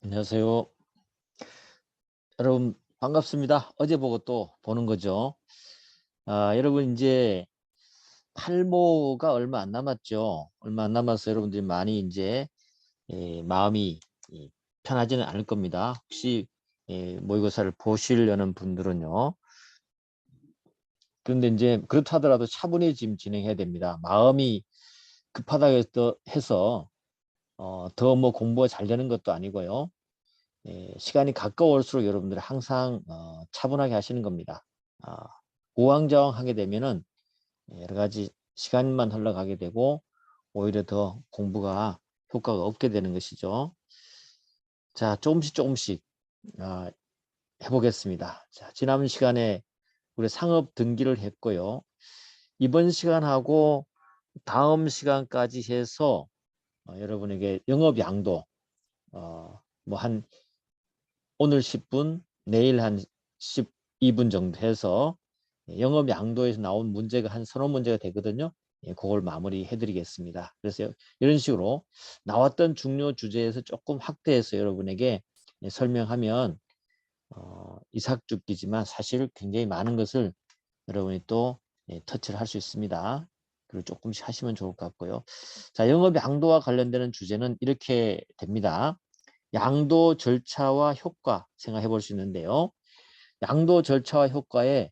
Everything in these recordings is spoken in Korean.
안녕하세요. 여러분 반갑습니다. 어제 보고 또 보는 거죠. 여러분 이제 탈모가 얼마 안 남았죠. 얼마 안 남아서 여러분들이 많이 이제 마음이 편하지는 않을 겁니다. 혹시 모의고사를 보시려는 분들은요. 그런데 이제 그렇다 하더라도 차분히 지금 진행해야 됩니다. 마음이 급하다고 해서 더 뭐 공부가 잘 되는 것도 아니고요. 시간이 가까울수록 여러분들이 항상 차분하게 하시는 겁니다. 아, 우왕좌왕하게 되면은 여러 가지 시간만 흘러가게 되고 오히려 더 공부가 효과가 없게 되는 것이죠. 자, 조금씩 해보겠습니다. 자, 지난 시간에 우리 상업 등기를 했고요. 이번 시간하고 다음 시간까지 해서 여러분에게 영업 양도 뭐한 오늘 10분, 내일 한 12분 정도 해서 영업 양도에서 나온 문제가 한 서너 문제가 되거든요. 그걸 마무리해 드리겠습니다. 그래서 이런 식으로 나왔던 중요 주제에서 조금 확대해서 여러분에게 설명하면 이삭죽기지만 사실 굉장히 많은 것을 여러분이 또 터치를 할 수 있습니다. 그리고 조금씩 하시면 좋을 것 같고요. 자, 영업 양도와 관련되는 주제는 이렇게 됩니다. 양도 절차와 효과 생각해 볼 수 있는데요. 양도 절차와 효과에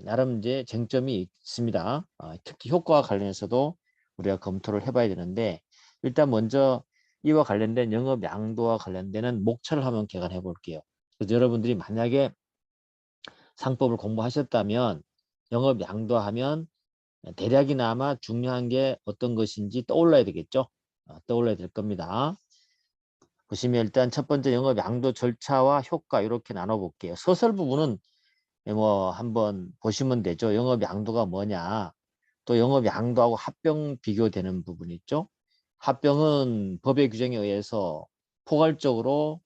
나름 이제 쟁점이 있습니다. 특히 효과와 관련해서도 우리가 검토를 해봐야 되는데 일단 먼저 이와 관련된 영업 양도와 관련되는 목차를 한번 개관해 볼게요. 그래서 여러분들이 만약에 상법을 공부하셨다면 영업 양도하면 대략이나마 중요한 게 어떤 것인지 떠올라야 되겠죠. 떠올라야 될 겁니다. 보시면 일단 첫 번째 영업 양도 절차와 효과 이렇게 나눠 볼게요. 서술 부분은 뭐 한번 보시면 되죠. 영업 양도가 뭐냐. 또 영업 양도하고 합병 비교되는 부분이 있죠. 합병은 법의 규정에 의해서 포괄적으로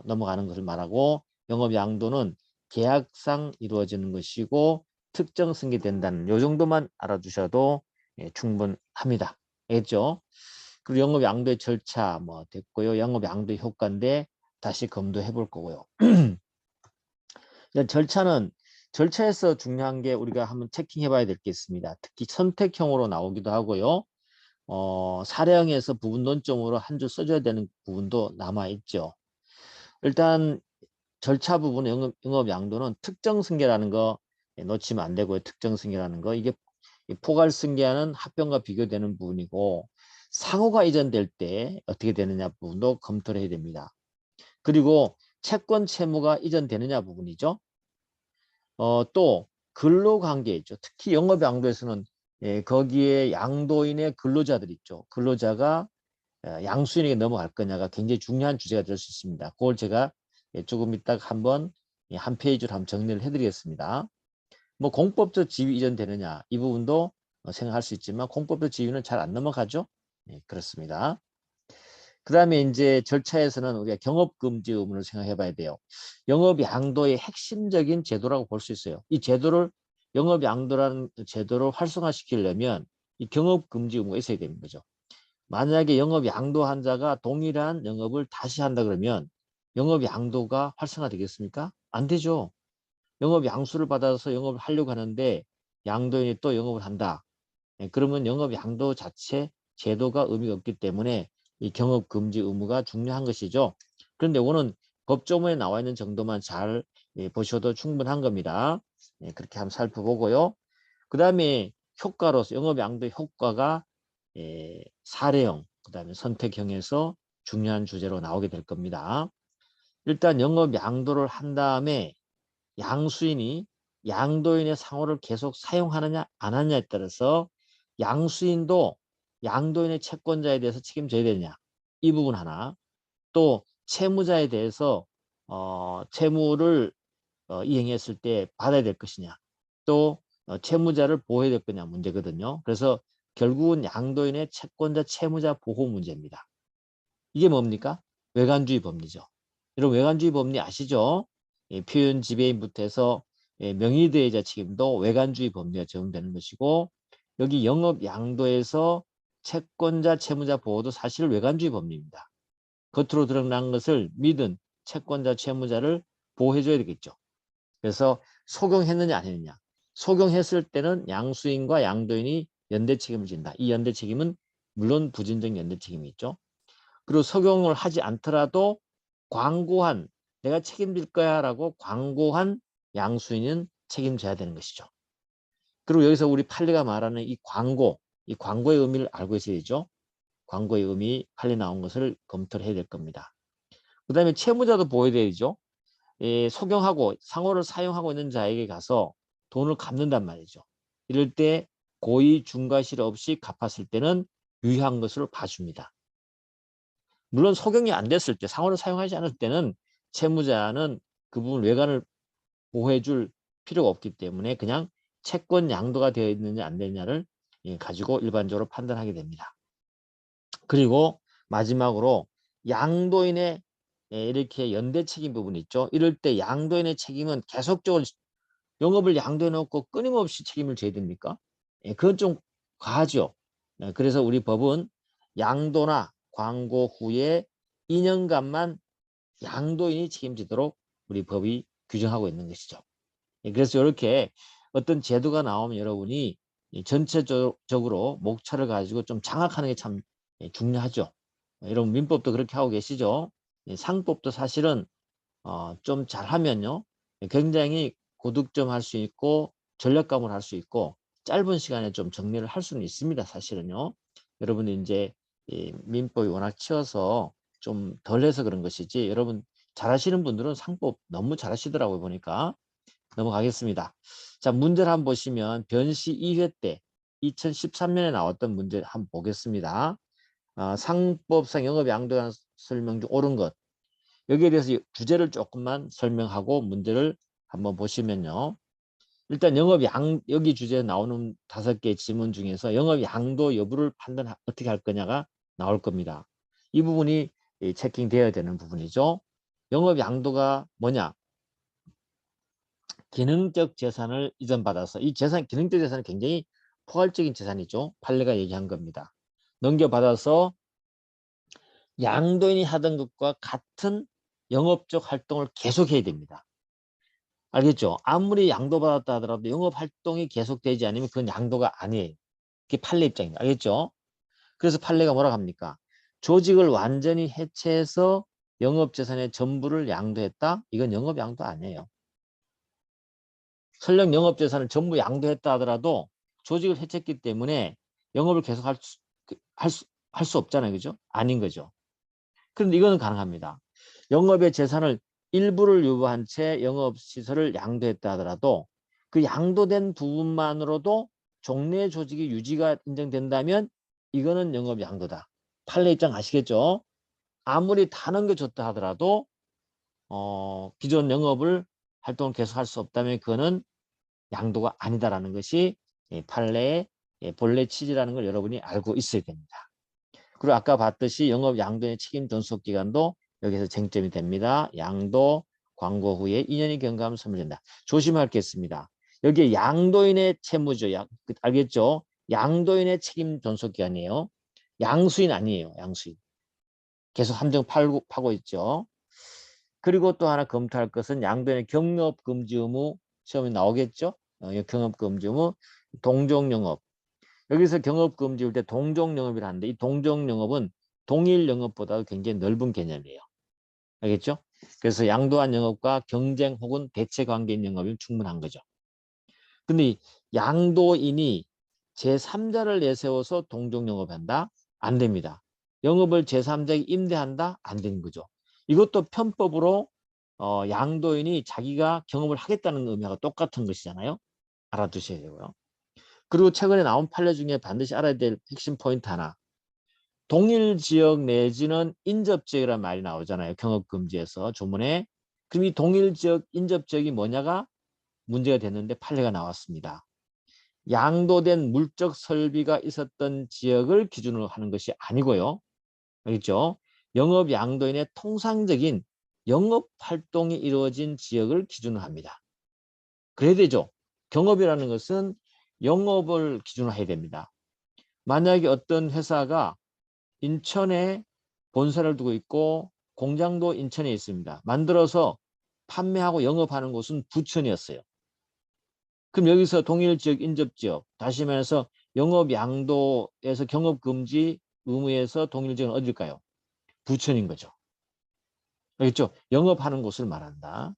넘어가는 것을 말하고 영업 양도는 계약상 이루어지는 것이고 특정 승계된다는 요 정도만 알아두셔도 충분합니다. 알겠죠? 그리고 영업 양도의 절차 뭐 됐고요. 영업 양도의 효과인데 다시 검토해 볼 거고요. 절차는 절차에서 중요한 게 우리가 한번 체킹해 봐야 될 게 있습니다. 특히 선택형으로 나오기도 하고요. 사례형에서 부분 논점으로 한 줄 써줘야 되는 부분도 남아 있죠. 일단 절차 부분 영업 양도는 특정 승계라는 거 놓치면 안 되고요. 특정 승계라는 거 이게 포괄 승계하는 합병과 비교되는 부분이고 상호가 이전될 때 어떻게 되느냐 부분도 검토를 해야 됩니다. 그리고 채권 채무가 이전되느냐 부분이죠. 또 근로관계 있죠. 특히 영업 양도에서는 거기에 양도인의 근로자들 있죠. 근로자가 양수인에게 넘어갈 거냐가 굉장히 중요한 주제가 될 수 있습니다. 그걸 제가 조금 이따 한번 한 페이지로 한번 정리를 해드리겠습니다. 뭐 공법적 지위 이전되느냐 이 부분도 생각할 수 있지만 공법적 지위는 잘 안 넘어가죠. 네, 그렇습니다. 그 다음에 이제 절차에서는 우리가 경업금지 의무를 생각해 봐야 돼요. 영업양도의 핵심적인 제도라고 볼 수 있어요. 이 제도를 영업양도라는 제도를 활성화시키려면 이 경업금지 의무가 있어야 되는 거죠. 만약에 영업양도한 자가 동일한 영업을 다시 한다 그러면 영업양도가 활성화되겠습니까? 안 되죠. 영업양수를 받아서 영업을 하려고 하는데 양도인이 또 영업을 한다. 그러면 영업양도 자체 제도가 의미가 없기 때문에 이 경업금지 의무가 중요한 것이죠. 그런데 오늘 법조문에 나와 있는 정도만 잘 보셔도 충분한 겁니다. 그렇게 한번 살펴보고요. 그 다음에 효과로서 영업양도의 효과가 사례형, 그 다음에 선택형에서 중요한 주제로 나오게 될 겁니다. 일단 영업양도를 한 다음에 양수인이 양도인의 상호를 계속 사용하느냐 안 하느냐에 따라서 양수인도 양도인의 채권자에 대해서 책임져야 되느냐 이 부분 하나, 또 채무자에 대해서 채무를 이행했을 때 받아야 될 것이냐, 또 채무자를 보호해야 될 거냐 문제거든요. 그래서 결국은 양도인의 채권자 채무자 보호 문제입니다. 이게 뭡니까? 외관주의 법리죠. 여러분 외관주의 법리 아시죠? 표현 지배인부터 해서 명의대의자 책임도 외관주의 법리가 적용되는 것이고 여기 영업 양도에서 채권자 채무자 보호도 사실 외관주의 법리입니다. 겉으로 드러난 것을 믿은 채권자, 채무자를 보호해줘야 되겠죠. 그래서 소경했느냐 안 했느냐. 소경했을 때는 양수인과 양도인이 연대 책임을 진다. 이 연대 책임은 물론 부진적 연대 책임이 있죠. 그리고 소경을 하지 않더라도 광고한 내가 책임질 거야 라고 광고한 양수인은 책임져야 되는 것이죠. 그리고 여기서 우리 판례가 말하는 이 광고의 의미를 알고 있어야죠. 광고의 의미, 판례 나온 것을 검토를 해야 될 겁니다. 그 다음에 채무자도 보호해야죠. 소경하고 상호를 사용하고 있는 자에게 가서 돈을 갚는단 말이죠. 이럴 때 고의 중과실 없이 갚았을 때는 유효한 것으로 봐줍니다. 물론 소경이 안 됐을 때, 상호를 사용하지 않을 때는 채무자는 그 부분 외관을 보호해 줄 필요가 없기 때문에 그냥 채권 양도가 되어 있느냐 안 되느냐를 가지고 일반적으로 판단하게 됩니다. 그리고 마지막으로 양도인의 이렇게 연대 책임 부분이 있죠. 이럴 때 양도인의 책임은 계속적으로 영업을 양도해 놓고 끊임없이 책임을 져야 됩니까? 그건 좀 과하죠. 그래서 우리 법은 양도나 광고 후에 2년간만 양도인이 책임지도록 우리 법이 규정하고 있는 것이죠. 그래서 이렇게 어떤 제도가 나오면 여러분이 전체적으로 목차를 가지고 좀 장악하는 게 참 중요하죠. 여러분 민법도 그렇게 하고 계시죠. 상법도 사실은 좀 잘하면요 굉장히 고득점 할 수 있고 전략감을 할 수 있고 짧은 시간에 좀 정리를 할 수는 있습니다. 사실은요. 여러분이 이제 민법이 워낙 치여서 좀 덜해서 그런 것이지 여러분 잘하시는 분들은 상법 너무 잘하시더라고요. 보니까. 넘어가겠습니다. 자, 문제를 한번 보시면 변시 2회 때 2013년에 나왔던 문제 한번 보겠습니다. 상법상 영업 양도한 설명 중 옳은 것. 여기에 대해서 주제를 조금만 설명하고 문제를 한번 보시면요. 일단 여기 주제에 나오는 5개의 지문 중에서 영업 양도 여부를 판단 어떻게 할 거냐가 나올 겁니다. 이 부분이 체킹되어야 되는 부분이죠. 영업 양도가 뭐냐? 기능적 재산을 이전받아서 이 기능적 재산은 굉장히 포괄적인 재산이죠. 판례가 얘기한 겁니다. 넘겨받아서 양도인이 하던 것과 같은 영업적 활동을 계속해야 됩니다. 알겠죠? 아무리 양도받았다 하더라도 영업활동이 계속되지 않으면 그건 양도가 아니에요. 그게 판례 입장입니다. 알겠죠? 그래서 판례가 뭐라고 합니까? 조직을 완전히 해체해서 영업재산의 전부를 양도했다? 이건 영업양도 아니에요. 설령 영업재산을 전부 양도했다 하더라도 조직을 해체했기 때문에 영업을 계속 할 수 없잖아요. 그죠? 아닌 거죠. 그런데 이거는 가능합니다. 영업의 재산을 일부를 유보한 채 영업시설을 양도했다 하더라도 그 양도된 부분만으로도 종래 조직의 유지가 인정된다면 이거는 영업양도다. 판례 입장 아시겠죠? 아무리 다 넘겨줬다 하더라도 기존 영업을 활동을 계속할 수 없다면 그거는 양도가 아니다라는 것이 판례의 본래 취지라는 걸 여러분이 알고 있어야 됩니다. 그리고 아까 봤듯이 영업 양도의 책임 존속 기간도 여기서 쟁점이 됩니다. 양도 광고 후에 2년이 경과하면 선물된다. 조심할 게 있습니다. 여기에 양도인의 채무죠. 알겠죠? 양도인의 책임 존속 기간이에요. 양수인 아니에요. 양수인. 계속 함정 파고 있죠. 그리고 또 하나 검토할 것은 양도인의 경업 금지 의무 시험에 나오겠죠. 경업 금지 의무, 동종 영업. 여기서 경업 금지일 때 동종 영업이라 하는데 이 동종 영업은 동일 영업보다 굉장히 넓은 개념이에요. 알겠죠? 그래서 양도한 영업과 경쟁 혹은 대체 관계인 영업이면 충분한 거죠. 근데 양도인이 제3자를 내세워서 동종 영업한다? 안 됩니다. 영업을 제3자에게 임대한다? 안 되는 거죠. 이것도 편법으로 양도인이 자기가 경험을 하겠다는 의미하고 똑같은 것이잖아요. 알아두셔야 되고요. 그리고 최근에 나온 판례 중에 반드시 알아야 될 핵심 포인트 하나. 동일 지역 내지는 인접지역이라는 말이 나오잖아요. 경업금지에서 조문에. 그럼 이 동일 지역, 인접지역이 뭐냐가 문제가 됐는데 판례가 나왔습니다. 양도된 물적 설비가 있었던 지역을 기준으로 하는 것이 아니고요. 알겠죠? 영업 양도인의 통상적인 영업 활동이 이루어진 지역을 기준으로 합니다. 그래야 되죠. 경업이라는 것은 영업을 기준으로 해야 됩니다. 만약에 어떤 회사가 인천에 본사를 두고 있고 공장도 인천에 있습니다. 만들어서 판매하고 영업하는 곳은 부천이었어요. 그럼 여기서 동일지역 인접지역 다시 말해서 영업양도에서 경업금지 의무에서 동일지역은 어딜까요? 부천인 거죠. 알겠죠? 영업하는 곳을 말한다.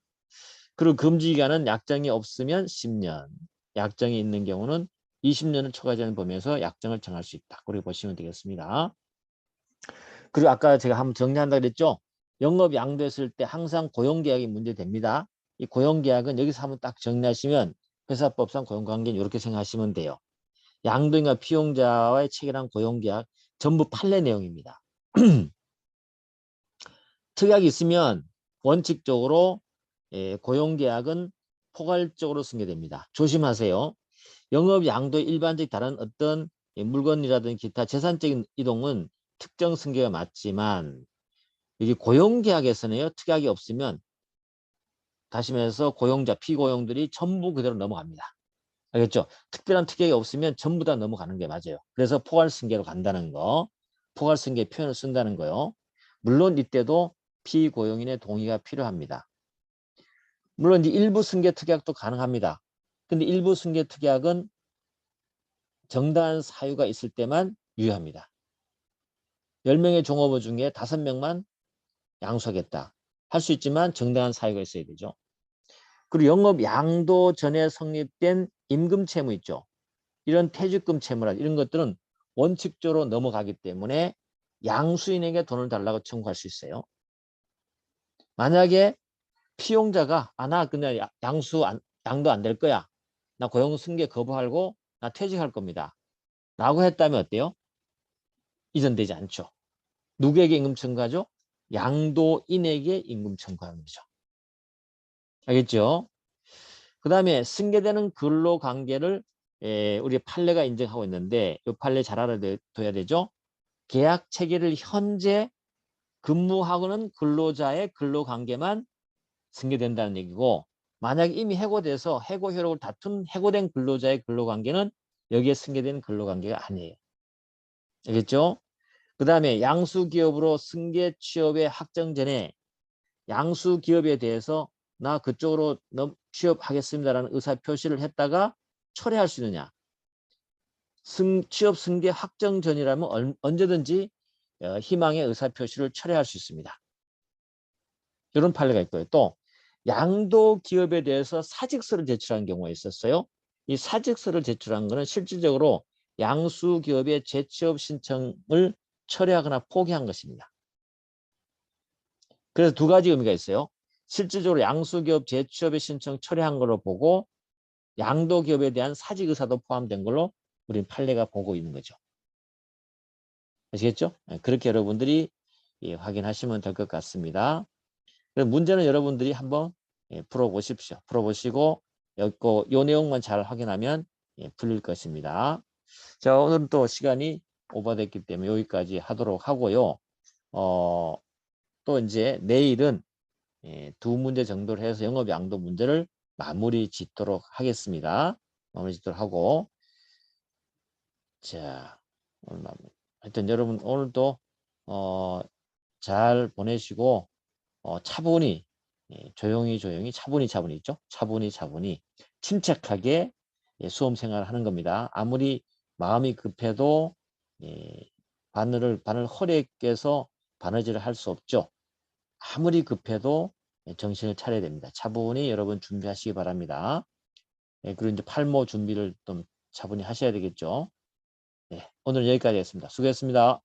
그리고 금지기간은 약정이 없으면 10년, 약정이 있는 경우는 20년을 초과하지 않는 범위에서 약정을 정할 수 있다. 그렇게 보시면 되겠습니다. 그리고 아까 제가 한번 정리한다 그랬죠? 영업 양도했을 때 항상 고용계약이 문제됩니다. 이 고용계약은 여기서 한번 딱 정리하시면 회사법상 고용관계는 이렇게 생각하시면 돼요. 양도인과 피용자와의 체결한 고용계약 전부 판례 내용입니다. 특약이 있으면 원칙적으로 고용계약은 포괄적으로 승계됩니다. 조심하세요. 영업 양도의 일반적 다른 어떤 물건이라든지 기타 재산적인 이동은 특정 승계가 맞지만 여기 고용계약에서는요. 특약이 없으면 다시 말해서 고용자, 피고용들이 전부 그대로 넘어갑니다. 알겠죠? 특별한 특약이 없으면 전부 다 넘어가는 게 맞아요. 그래서 포괄승계로 간다는 거, 포괄승계 표현을 쓴다는 거요. 물론 이때도 피고용인의 동의가 필요합니다. 물론 이제 일부 승계 특약도 가능합니다. 근데 일부 승계 특약은 정당한 사유가 있을 때만 유효합니다. 10명의 종업원 중에 5명만 양수하겠다. 할 수 있지만 정당한 사유가 있어야 되죠. 그리고 영업 양도 전에 성립된 임금 채무 있죠. 이런 퇴직금 채무라 이런 것들은 원칙적으로 넘어가기 때문에 양수인에게 돈을 달라고 청구할 수 있어요. 만약에 피용자가 나 그냥 양도 안 될 거야. 나 고용 승계 거부하고 나 퇴직할 겁니다. 라고 했다면 어때요? 이전되지 않죠. 누구에게 임금 청구하죠? 양도인에게 임금 청구하는 거죠. 알겠죠? 그 다음에 승계되는 근로관계를 우리 판례가 인정하고 있는데 이 판례 잘 알아둬야 되죠. 계약 체계를 현재 근무하고는 근로자의 근로관계만 승계된다는 얘기고 만약 이미 해고돼서 해고 효력을 다툰 해고된 근로자의 근로관계는 여기에 승계된 근로관계가 아니에요. 알겠죠? 그 다음에 양수기업으로 승계 취업의 확정 전에 양수기업에 대해서 나 그쪽으로 취업하겠습니다라는 의사표시를 했다가 철회할 수 있느냐. 취업 승계 확정 전이라면 언제든지 희망의 의사표시를 철회할 수 있습니다. 이런 판례가 있고요. 또 양도기업에 대해서 사직서를 제출한 경우가 있었어요. 이 사직서를 제출한 것은 실질적으로 양수기업의 재취업 신청을 철회하거나 포기한 것입니다. 그래서 두 가지 의미가 있어요. 실질적으로 양수기업 재취업의 신청 철회한 걸로 보고 양도기업에 대한 사직 의사도 포함된 걸로 우리 판례가 보고 있는 거죠. 아시겠죠? 그렇게 여러분들이 확인하시면 될 것 같습니다. 문제는 여러분들이 한번 풀어보십시오. 풀어보시고 요 내용만 잘 확인하면 풀릴 것입니다. 자, 오늘은 또 시간이 오버됐기 때문에 여기까지 하도록 하고요. 또 이제 내일은 두 문제 정도를 해서 영업 양도 문제를 마무리 짓도록 하겠습니다. 마무리 짓도록 하고 자, 오늘 하여튼 여러분 오늘도 잘 보내시고 차분히 조용히 차분히 있죠. 차분히 침착하게 수험 생활을 하는 겁니다. 아무리 마음이 급해도 바늘 허리에 껴서 바느질을 할 수 없죠. 아무리 급해도 정신을 차려야 됩니다. 차분히 여러분 준비하시기 바랍니다. 그리고 이제 팔모 준비를 좀 차분히 하셔야 되겠죠. 오늘 여기까지 하겠습니다. 수고했습니다.